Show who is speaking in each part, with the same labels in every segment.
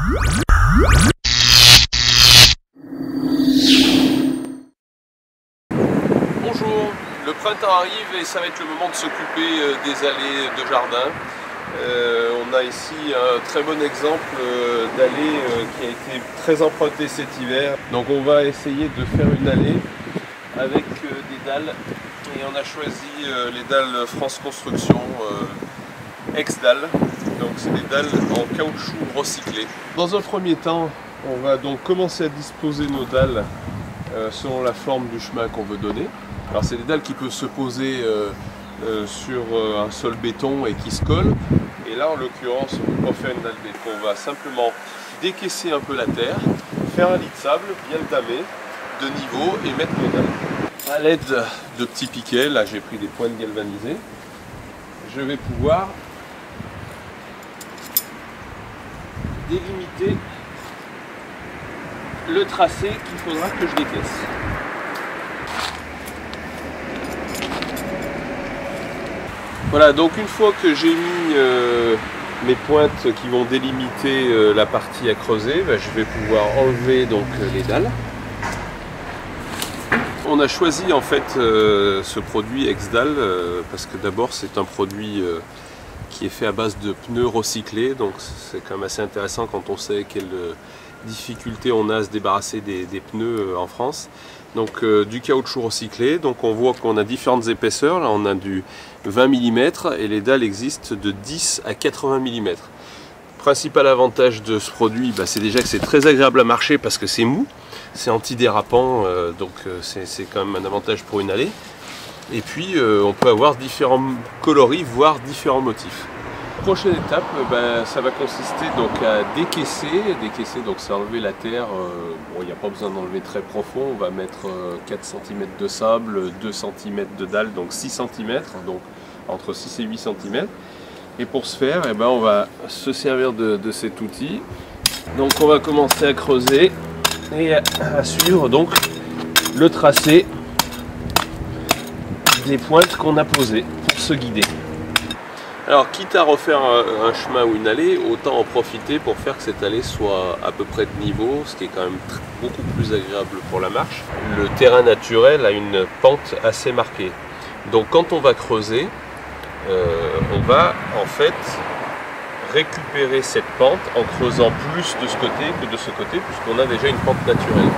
Speaker 1: Bonjour, le printemps arrive et ça va être le moment de s'occuper des allées de jardin. On a ici un très bon exemple d'allée qui a été très empruntée cet hiver. Donc on va essayer de faire une allée avec des dalles et on a choisi les dalles France Construction ex-dalles. Donc c'est des dalles en caoutchouc recyclé. Dans un premier temps, on va donc commencer à disposer nos dalles selon la forme du chemin qu'on veut donner. Alors c'est des dalles qui peuvent se poser sur un sol béton et qui se collent. Et là en l'occurrence on ne peut pas faire une dalle béton, on va simplement décaisser un peu la terre, faire un lit de sable, bien le damer de niveau et mettre nos dalles. À l'aide de petits piquets, là j'ai pris des pointes galvanisées, je vais pouvoir délimiter le tracé qu'il faudra que je décaisse. Voilà, donc une fois que j'ai mis mes pointes qui vont délimiter la partie à creuser, je vais pouvoir enlever donc les dalles. On a choisi en fait ce produit ex-dalle parce que d'abord c'est un produit qui est fait à base de pneus recyclés, donc c'est quand même assez intéressant quand on sait quelle difficulté on a à se débarrasser des pneus en France. Donc du caoutchouc recyclé, donc on voit qu'on a différentes épaisseurs, là on a du 20 mm et les dalles existent de 10 à 80 mm. Principal avantage de ce produit, c'est déjà que c'est très agréable à marcher parce que c'est mou, c'est antidérapant, donc c'est quand même un avantage pour une allée. Et puis on peut avoir différents coloris, voire différents motifs. Prochaine étape, ça va consister donc à décaisser, donc c'est enlever la terre, il n'y a pas besoin d'enlever très profond, on va mettre 4 cm de sable, 2 cm de dalle, donc 6 cm, donc entre 6 et 8 cm. Et pour ce faire, on va se servir de cet outil. Donc on va commencer à creuser et à suivre donc le tracé des pointes qu'on a posées pour se guider. Alors quitte à refaire un chemin ou une allée, autant en profiter pour faire que cette allée soit à peu près de niveau, ce qui est quand même beaucoup plus agréable pour la marche. Le terrain naturel a une pente assez marquée. Donc quand on va creuser, on va en fait récupérer cette pente en creusant plus de ce côté que de ce côté, puisqu'on a déjà une pente naturelle.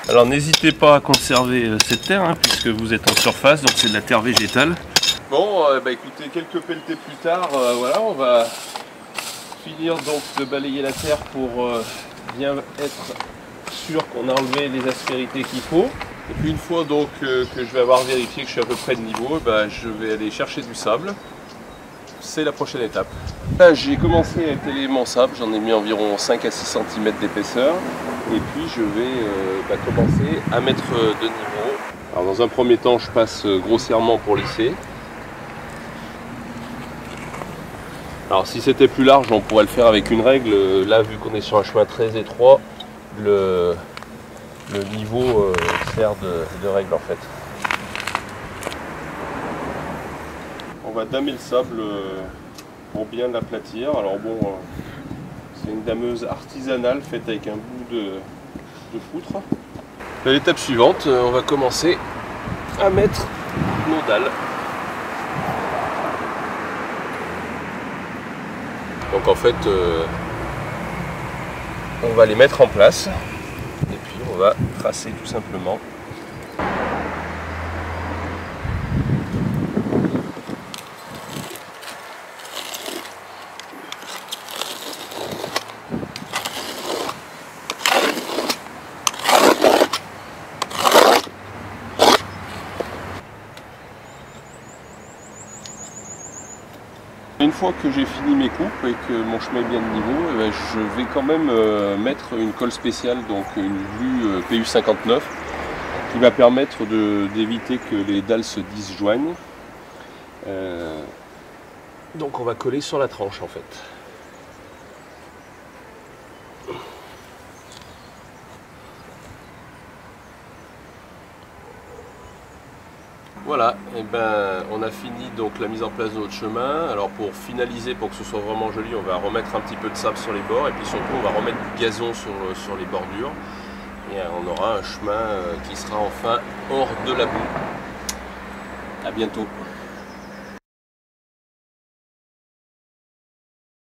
Speaker 1: Alors n'hésitez pas à conserver cette terre, puisque vous êtes en surface, donc c'est de la terre végétale. Bon, écoutez, quelques pelletées plus tard, voilà, on va finir donc de balayer la terre pour bien être sûr qu'on a enlevé les aspérités qu'il faut. Et puis une fois donc que je vais avoir vérifié que je suis à peu près de niveau, je vais aller chercher du sable. C'est la prochaine étape. Là j'ai commencé à étaler mon sable, j'en ai mis environ 5 à 6 cm d'épaisseur. Et puis je vais commencer à mettre de niveau. Alors dans un premier temps je passe grossièrement pour lisser. Alors si c'était plus large, on pourrait le faire avec une règle. Là, vu qu'on est sur un chemin très étroit, le niveau sert de règle en fait. On va damer le sable pour bien l'aplatir. Alors bon, c'est une dameuse artisanale faite avec un bout de poutre. À l'étape suivante, on va commencer à mettre nos dalles. Donc en fait, on va les mettre en place et puis on va tracer tout simplement. Une fois que j'ai fini mes coupes et que mon chemin est bien de niveau, je vais quand même mettre une colle spéciale, donc une glue PU59, qui va permettre d'éviter que les dalles se disjoignent. Donc on va coller sur la tranche en fait. Voilà, et ben on a fini donc la mise en place de notre chemin. Alors pour finaliser, pour que ce soit vraiment joli, on va remettre un petit peu de sable sur les bords et puis surtout on va remettre du gazon sur les bordures. Et on aura un chemin qui sera enfin hors de la boue. À bientôt.